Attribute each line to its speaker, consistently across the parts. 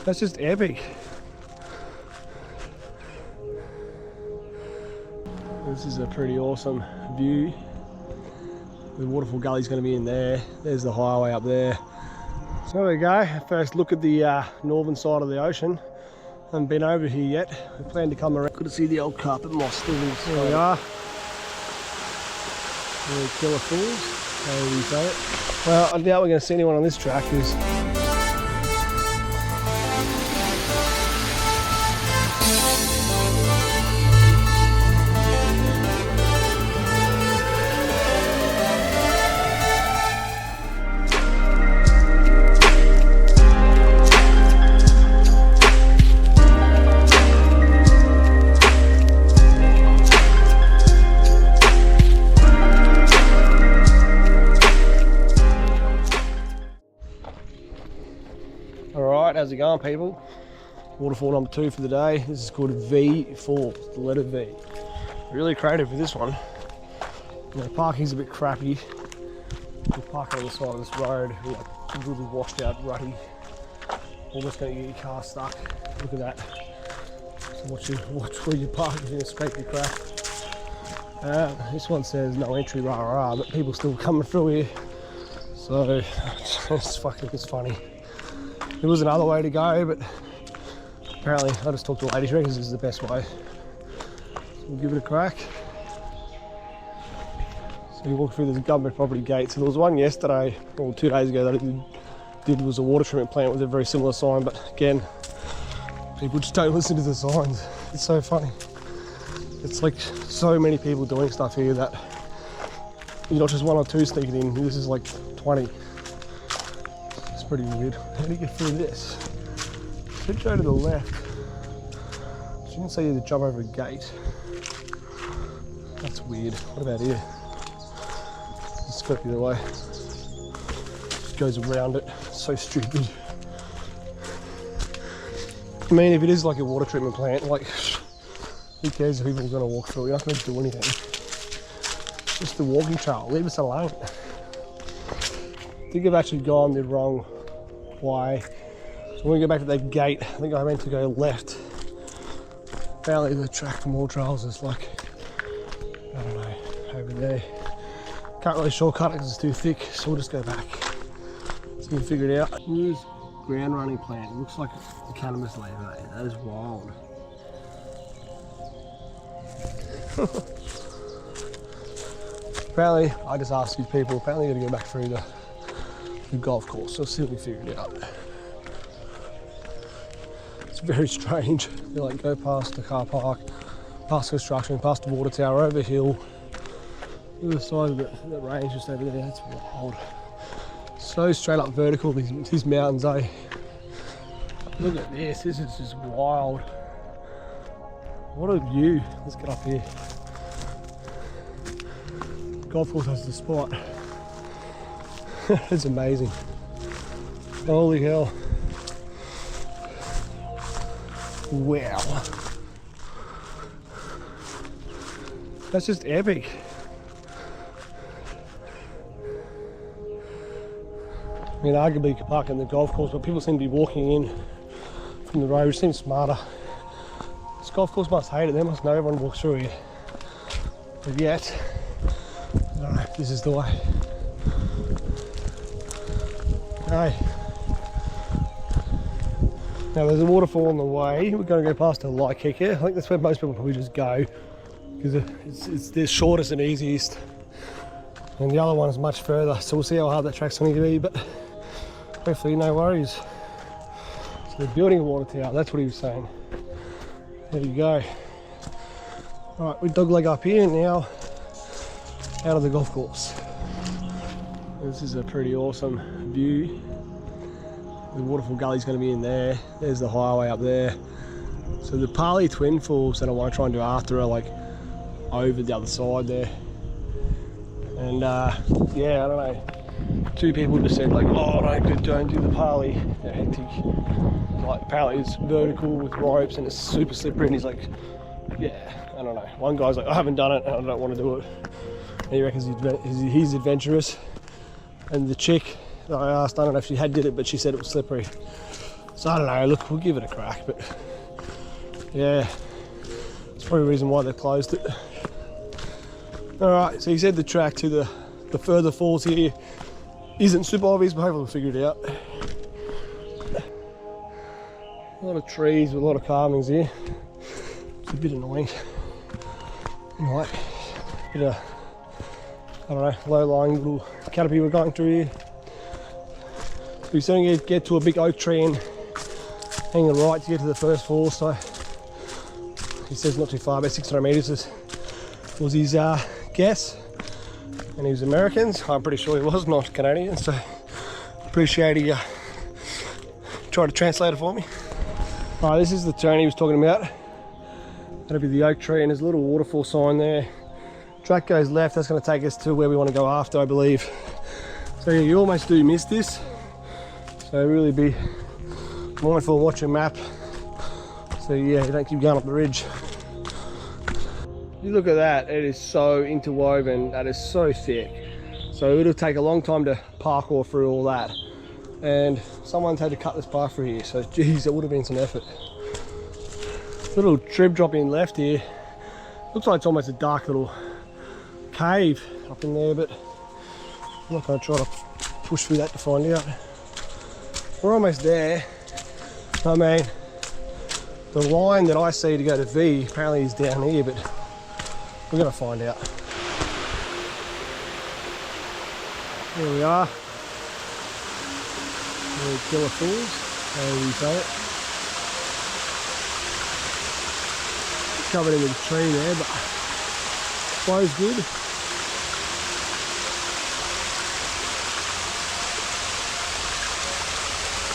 Speaker 1: That's just epic. This is a pretty awesome view. The waterfall gully's going to be in there. There's the highway up there. So there we go. First look at the northern side of the ocean. Haven't been over here yet. We plan to come around. Good to see the old carpet moss still inside. There we are. Likeke Falls, however you say it. Well, I doubt we're going to see anyone on this track because how's it going, people? Waterfall number 2 for the day. This is called V Falls, the letter V. Really creative with this one. You know, parking's a bit crappy. We're parking on the side of this road, like really washed out, rutty. Almost going to get your car stuck. Look at that. So watch where you park if you're going to scrape your crap. This one says no entry, rah rah, but people still coming through here. So it's funny. There was another way to go, but apparently I just talked to a lady. She reckons this is the best way. So we'll give it a crack. So you walk through this government property gate. So there was one yesterday, or 2 days ago, that I did was a water treatment plant with a very similar sign, but again, people just don't listen to the signs. It's so funny. It's like so many people doing stuff here that you're not just 1 or 2 sneaking in. This is like 20. Pretty weird. How do you get through this? Should go to the left. Shouldn't say you have to jump over a gate. That's weird. What about here? It's got to be the way. Just goes around it. So stupid. I mean, if it is like a water treatment plant, like, who cares if people are going to walk through? You're not going to do anything. It's just a walking trail. Leave us alone. I think I've actually gone the wrong way. So when we go back to that gate, I think I meant to go left. Apparently the track from all trails is like, I don't know, over there. Can't really shortcut it because it's too thick, so we'll just go back. So we'll figure it out. Here's ground running plant. It looks like a cannabis leaf. That is wild. Apparently, I just asked these people, apparently you gotta go back through the golf course, so see if we figure it out. It's very strange. You like go past the car park, past construction, past the water tower, over hill. The other side of it, that range just over there, that's wild. So straight up vertical, these mountains, eh? Look at this is just wild. What a view. Let's get up here. Golf course has the spot. It's amazing. Holy hell. Wow. That's just epic. I mean, arguably you could park in the golf course, but people seem to be walking in from the road, which seems smarter. This golf course must hate it. They must know everyone walks through here. But yet, I don't know if this is the way. Okay. Now there's a waterfall on the way. We're going to go past to Likeke. I think that's where most people probably just go because it's the shortest and easiest, and the other one is much further. So we'll see how hard that track's going to be, but hopefully no worries. So they're building a water tower. That's what he was saying. There you go. All right, we dog leg up here now, out of the golf course. This is a pretty awesome view. The waterfall gully's going to be in there. There's the highway up there. So the Pali twin falls that I want to try and do after are like over the other side there. And yeah, I don't know. 2 people just said like, oh no, don't do the Pali. They're hectic. Like apparently it's vertical with ropes and it's super slippery. And he's like, yeah, I don't know. One guy's like, I haven't done it and I don't want to do it. And he reckons he's adventurous. And the chick that I asked, I don't know if she had did it, but she said it was slippery. So I don't know, look, we'll give it a crack, but yeah, it's probably the reason why they closed it. Alright, so he said the track to the further falls here isn't super obvious, but hopefully we'll figure it out. A lot of trees with a lot of carvings here. It's a bit annoying. Anyway, bit of, I don't know, low-lying little canopy we're going through here. So we're starting to get to a big oak tree and hang a right to get to the first fall, so he says not too far, about 600 metres was his guess. And he was American, so I'm pretty sure he was not Canadian, so appreciate he tried to translate it for me. Alright, this is the turn he was talking about. That'll be the oak tree, and there's a little waterfall sign there. Track goes left, that's going to take us to where we want to go after, I believe. So yeah, you almost do miss this, so really be mindful and watch your map, so yeah, you don't keep going up the ridge. You look at that, it is so interwoven, that is so thick. So it'll take a long time to parkour through all that. And someone's had to cut this path through here, so geez, it would have been some effort. Little trib drop in left here. Looks like it's almost a dark little cave up in there, but I'm not going to try to push through that to find out. We're almost there. I mean, the line that I see to go to V apparently is down here, but we're going to find out. Here we are. Likeke Falls, however you say it. Covered in with a tree there, but flow's good.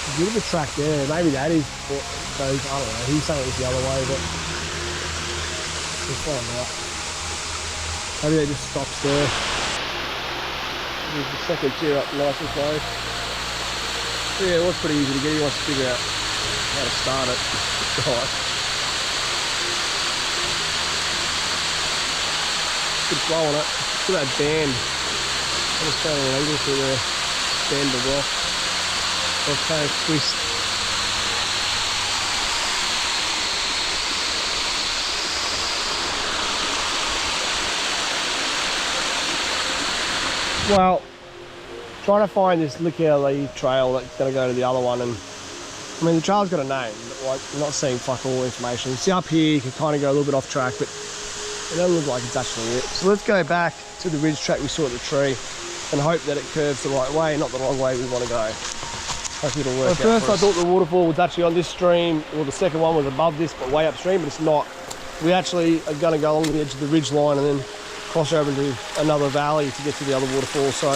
Speaker 1: A bit of a track there. Maybe that is what goes, I don't know. He's saying it was the other way, but we'll find out. Maybe it just stops there. There's the second tier up nice and close. Yeah, it was pretty easy to get. He wants to figure out how to start it. Right. Good flow on it. Look at that band. I just found a needle through there. Band of rock. Volcanic twist. Well, trying to find this Likeke trail that's going to go to the other one, and I mean the trail's got a name, but like I'm not seeing fuck all information. See up here, you can kind of go a little bit off track, but it doesn't look like it's actually it. So let's go back to the ridge track we saw at the tree and hope that it curves the right way, not the wrong way we want to go. Hopefully it'll work out. First I thought the waterfall was actually on this stream, or the second one was above this but way upstream, but it's not. We actually are going to go along the edge of the ridge line and then cross over into another valley to get to the other waterfall. So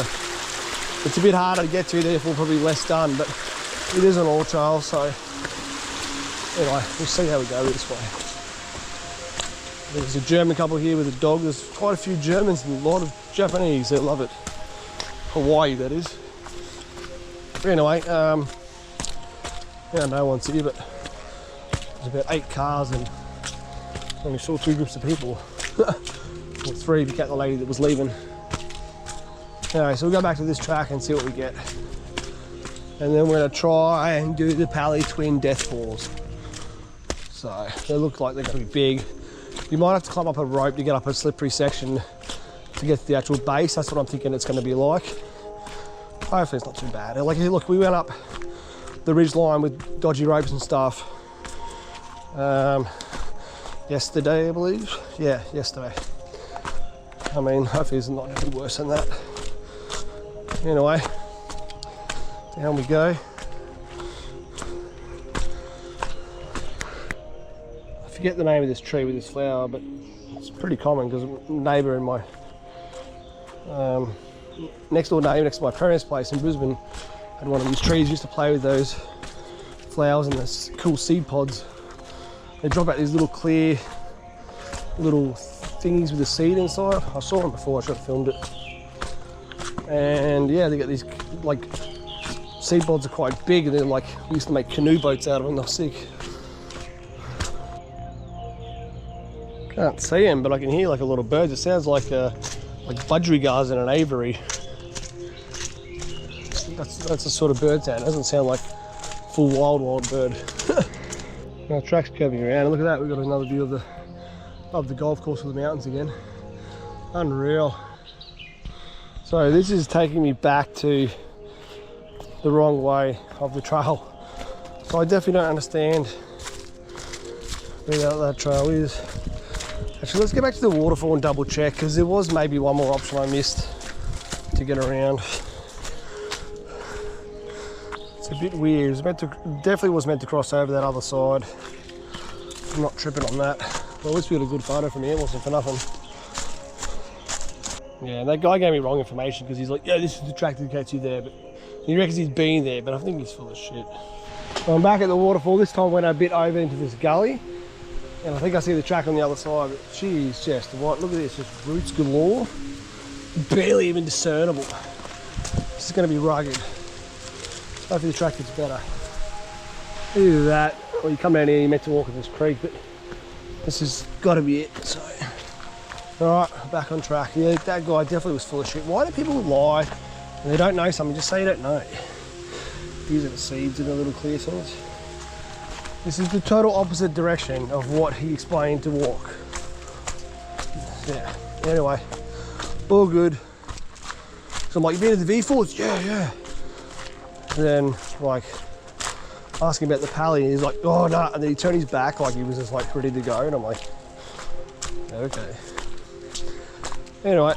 Speaker 1: it's a bit harder to get to, therefore probably less done, but it is an all trail, so anyway, we'll see how we go this way. There's a German couple here with a dog. There's quite a few Germans and a lot of Japanese. They love it. Hawaii, that is. Anyway, yeah, no one's here, but there's about 8 cars and only saw 2 groups of people. Or 3 if you count the lady that was leaving. Anyway, so we'll go back to this track and see what we get. And then we're going to try and do the Pali Twin Death Falls. So they look like they're going to be big. You might have to climb up a rope to get up a slippery section to get to the actual base. That's what I'm thinking it's going to be like. Hopefully it's not too bad. Like, look, we went up the ridge line with dodgy ropes and stuff yesterday, I believe. Yeah, yesterday. I mean, hopefully it's not any worse than that. Anyway, down we go. I forget the name of this tree with this flower, but it's pretty common because a neighbour in my next door neighbour next to my parents' place in Brisbane had one of these trees. Used to play with those flowers and this cool seed pods. They drop out these little clear little thingies with the seed inside. I saw them before, I should have filmed it. And yeah, they get these like seed pods are quite big, and they're like, we used to make canoe boats out of them. They're sick. Can't see them, but I can hear like a lot of birds. It sounds like budgerigars in an aviary. That's the sort of bird sound. It doesn't sound like full wild bird. Now the track's curving around, and look at that, we've got another view of the golf course with the mountains again. Unreal. So this is taking me back to the wrong way of the trail. So I definitely don't understand where that trail is. Actually, let's get back to the waterfall and double check, because there was maybe one more option I missed to get around. It's a bit weird. It was meant to, definitely was meant to cross over that other side. I'm not tripping on that. Well, at least we got a good photo from here. It wasn't for nothing. Yeah, and that guy gave me wrong information, because he's like, yeah, this is the track that gets you there, but he reckons he's been there, but I think he's full of shit. So I'm back at the waterfall. This time went a bit over into this gully, and I think I see the track on the other side, but geez, just what, look at this, just roots galore, barely even discernible. This is going to be rugged. Hopefully the track gets better. Either that, or you come down here, you're meant to walk in this creek, but this has got to be it. So, all right, back on track. Yeah, that guy definitely was full of shit. Why do people lie when they don't know something? Just say you don't know. These are the seeds in the little clear things. This is the total opposite direction of what he explained to walk. Yeah, anyway, all good. So I'm like, you been to the V-Falls? Yeah. And then, like, asking about the pally, and he's like, oh no, and then he turned his back like he was just like ready to go, and I'm like, okay. Anyway,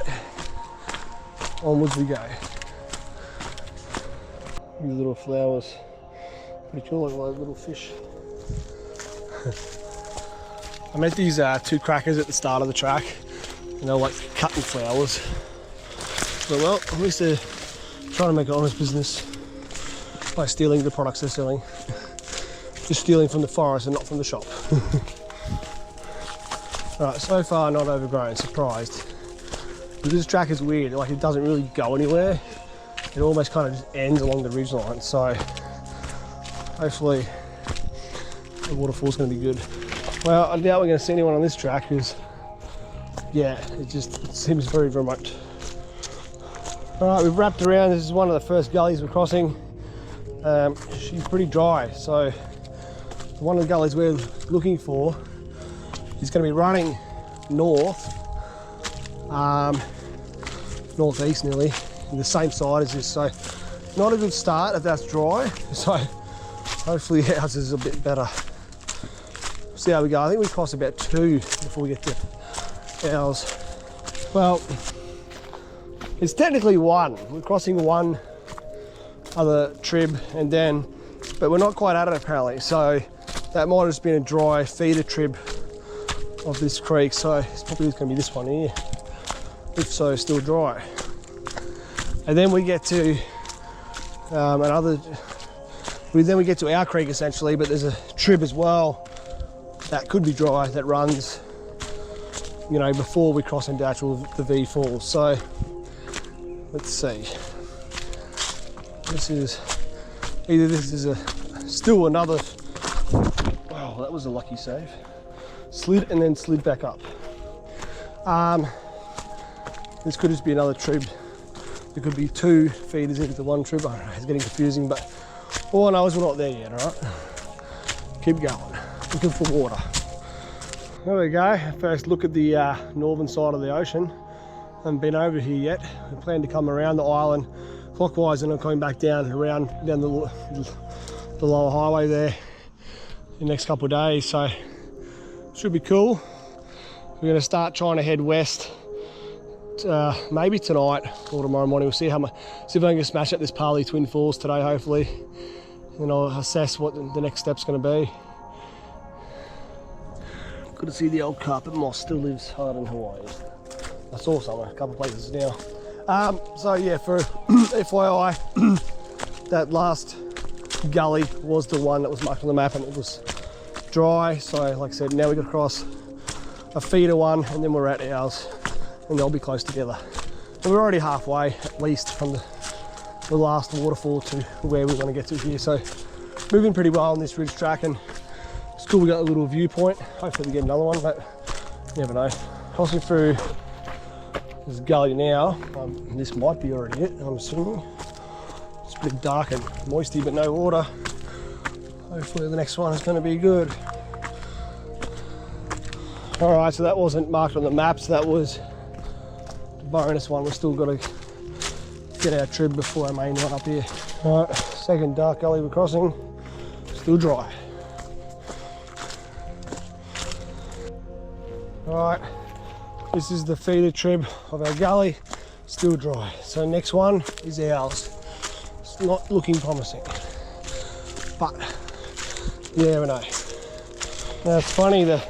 Speaker 1: onwards we go. These little flowers, pretty cool, like little fish. I met these two crackers at the start of the track, and they're like cutting flowers. But well, at least they're trying to make an honest business by stealing the products they're selling. Just stealing from the forest and not from the shop. Alright, so far not overgrown, surprised. But this track is weird, like it doesn't really go anywhere. It almost kind of just ends along the ridge line, so hopefully the waterfall's going to be good. Well, I doubt we're going to see anyone on this track, because yeah, it seems very remote. Alright, we've wrapped around. This is one of the first gullies we're crossing. She's pretty dry, so one of the gullies we're looking for is going to be running north, northeast nearly, in the same side as this, so not a good start if that's dry, so hopefully ours is a bit better. See how we go. I think we cross about 2 before we get to ours. Well, it's technically 1. We're crossing 1 other trib, and then, but we're not quite at it apparently, so that might have just been a dry feeder trib of this creek, so it's probably going to be this one here, if so still dry. And then we get to we get to our creek essentially, but there's a trib as well that could be dry that runs, you know, before we cross into the V-Falls. So let's see. This is still another. Wow, that was a lucky save. Slid and then slid back up. This could just be another trib. There could be 2 feeders into one trib. I don't know, it's getting confusing, but all I know is we're not there yet, all right? Keep going, looking for water. There we go, first look at the northern side of the ocean. Haven't been over here yet. We plan to come around the island clockwise, and I'm coming back down the lower highway there in the next couple of days, so should be cool. We're going to start trying to head west maybe tonight or tomorrow morning. We'll see if I can smash up this Pali Twin Falls today, hopefully, and I'll assess what the next step's going to be. Good to see the old carpet moss still lives hard in Hawaii. I saw some a couple of places now. So yeah, for FYI, that last gully was the one that was marked on the map, and it was dry. So like I said, now we've got to cross a feeder one, and then we're at ours, and they'll be close together. And we're already halfway, at least, from the last waterfall to where we want to get to here. So moving pretty well on this ridge track, and it's cool we got a little viewpoint. Hopefully we get another one, but you never know. Crossing through this gully now. This might be already it, I'm assuming. It's a bit dark and moisty, but no water. Hopefully the next one is going to be good. Alright, so that wasn't marked on the maps, that was the bonus one. We've still got to get our Trib before our main one up here. Alright, second dark gully we're crossing, still dry. Alright, this is the feeder Trib of our gully, still dry. So next one is ours. It's not looking promising, but you never know. Now it's funny, the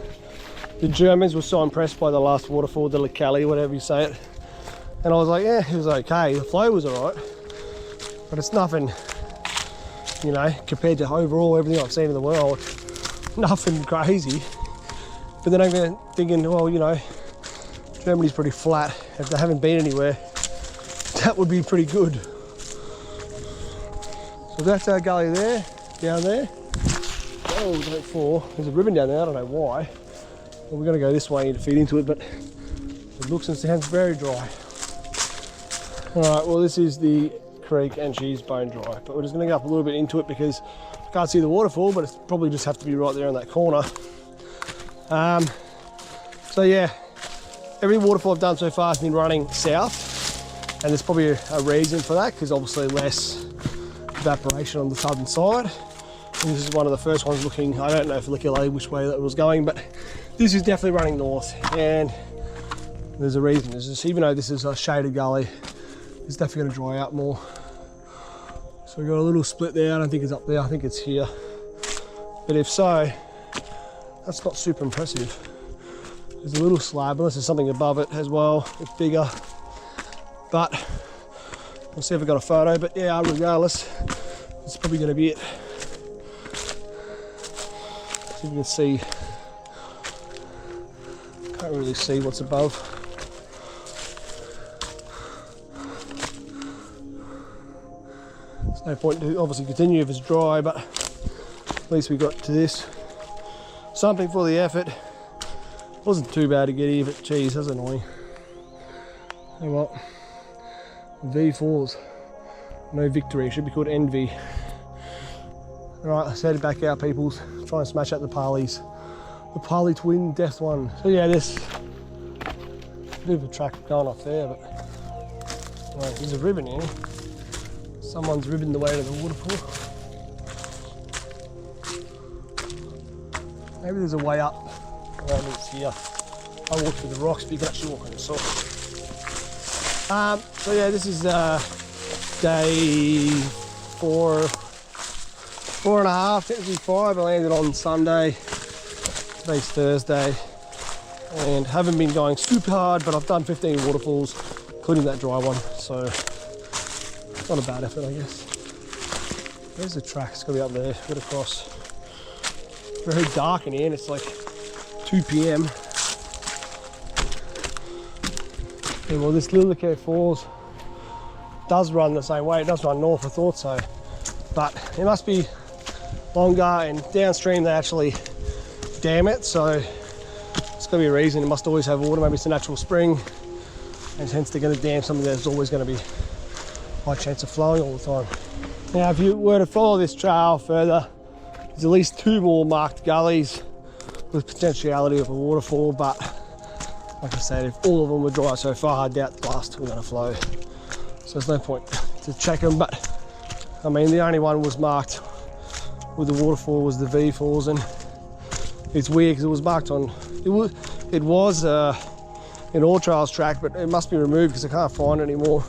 Speaker 1: Germans were so impressed by the last waterfall, the Likeke, whatever you say it. And I was like, yeah, it was okay. The flow was alright, but it's nothing, you know, compared to overall everything I've seen in the world, nothing crazy. But then I'm thinking, well, you know, Germany's pretty flat. If they haven't been anywhere, that would be pretty good. So that's our gully there, down there. Oh, don't fall. There's a ribbon down there, I don't know why. Well, we're going to go this way to feed into it, but it looks and sounds very dry. Alright, well this is the creek and she's bone dry, but we're just going to go up a little bit into it because I can't see the waterfall, but it's probably just have to be right there in that corner. So yeah, every waterfall I've done so far has been running south, and there's probably a reason for that, because obviously less evaporation on the southern side. And this is one of the first ones looking, I don't know for Likeke which way that was going, but this is definitely running north, and there's a reason. There's just, even though this is a shaded gully, it's definitely going to dry out more. So we've got a little split there. I don't think it's up there, I think it's here. But if so, that's not super impressive. There's a little slab, unless there's something above it as well, it's bigger. But we'll see if I've got a photo, but yeah, regardless, it's probably going to be it. So you can see, can't really see what's above. There's no point to obviously continue if it's dry, but at least we got to this. Something for the effort. Wasn't too bad to get here, but geez, that's annoying. Oh well. V4s. No victory, it should be called envy. Alright, let's head back out, peoples. Try and smash out the Parleys. The Parley twin death one. So yeah, this bit of a track going off there, but right, there's a ribbon here. Someone's ribboned the way to the waterfall. Maybe there's a way up. I think it's here. I walked through the rocks, but you can actually walk on the soil. So yeah, this is day 4.5, technically 5. I landed on Sunday. Today's Thursday, and haven't been going super hard, but I've done 15 waterfalls, including that dry one. So not a bad effort, I guess. There's the track. It's got to be up there. Got to cross. Very dark in here, and it's like 2 p.m. Yeah, well, this Likeke Falls does run the same way. It does run north, I thought so, but it must be longer, and downstream they actually dam it, so it's got to be a reason. It must always have water. Maybe it's a natural spring, and hence they're going to dam something that's always going to be high chance of flowing all the time. Now, if you were to follow this trail further, there's at least 2 more marked gullies with potentiality of a waterfall, but like I said, if all of them were dry so far, I doubt the last 2 are going to flow. So there's no point to check them, but I mean, the only one was marked with the waterfall was the V Falls, and it's weird because it was marked on, it was an all trails track, but it must be removed because I can't find it anymore.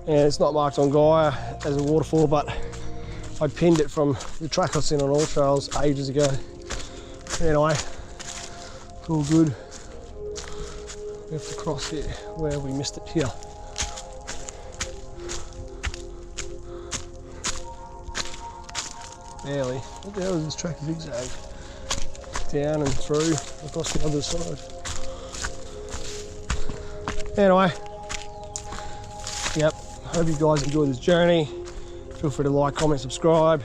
Speaker 1: And it's not marked on Gaia as a waterfall, but I pinned it from the track I've seen on all trails ages ago. Anyway, it's all good. We have to cross here. Where have we missed it? Here. Barely. What the hell is this track zigzag? Down and through across the other side. Anyway, yep, hope you guys enjoyed this journey. Feel free to like, comment, subscribe,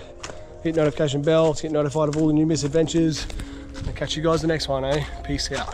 Speaker 1: hit notification bell to get notified of all the new misadventures. I'll catch you guys the next one, eh? Peace out.